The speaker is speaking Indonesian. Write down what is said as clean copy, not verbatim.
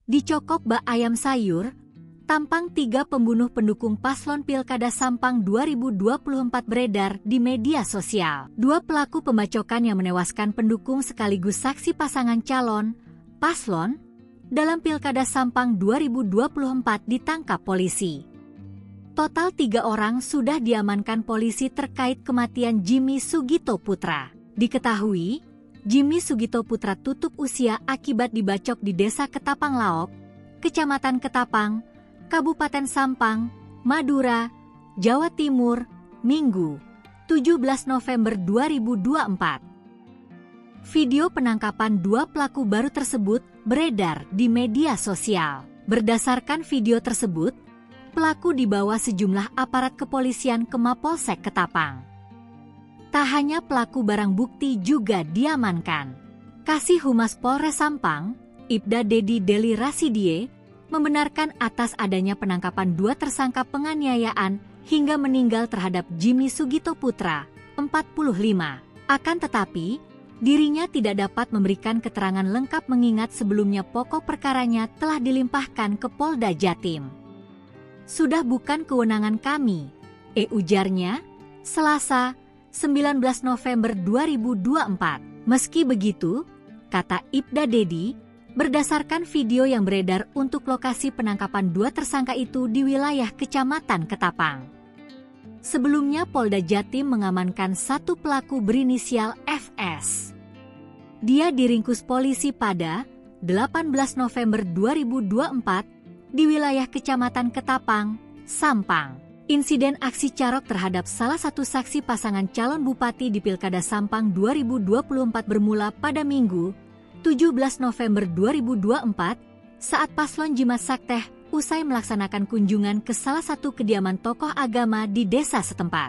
Dicokok bak ayam sayur, tampang 3 pembunuh pendukung paslon Pilkada Sampang 2024 beredar di media sosial. 2 pelaku pembacokan yang menewaskan pendukung sekaligus saksi pasangan calon, paslon, dalam Pilkada Sampang 2024 ditangkap polisi. Total 3 orang sudah diamankan polisi terkait kematian Jimmy Sugito Putra. Diketahui, Jimmy Sugito Putra tutup usia akibat dibacok di Desa Ketapang Laok, Kecamatan Ketapang, Kabupaten Sampang, Madura, Jawa Timur, Minggu, 17 November 2024. Video penangkapan 2 pelaku baru tersebut beredar di media sosial. Berdasarkan video tersebut, pelaku dibawa sejumlah aparat kepolisian ke Mapolsek Ketapang. Tak hanya pelaku, barang bukti juga diamankan. Kasih Humas Polres Sampang, Ibda Dedi Deli Rasidie, membenarkan atas adanya penangkapan 2 tersangka penganiayaan hingga meninggal terhadap Jimmy Sugito Putra, 45. Akan tetapi, dirinya tidak dapat memberikan keterangan lengkap mengingat sebelumnya pokok perkaranya telah dilimpahkan ke Polda Jatim. Sudah bukan kewenangan kami, ujarnya, Selasa, 19 November 2024. Meski begitu, kata Ibda Dedi, berdasarkan video yang beredar untuk lokasi penangkapan 2 tersangka itu di wilayah Kecamatan Ketapang. Sebelumnya Polda Jatim mengamankan 1 pelaku berinisial FS. Dia diringkus polisi pada 18 November 2024 di wilayah Kecamatan Ketapang, Sampang. Insiden aksi carok terhadap salah satu saksi pasangan calon bupati di Pilkada Sampang 2024 bermula pada Minggu, 17 November 2024, saat paslon Jimat Sakteh usai melaksanakan kunjungan ke salah satu kediaman tokoh agama di desa setempat.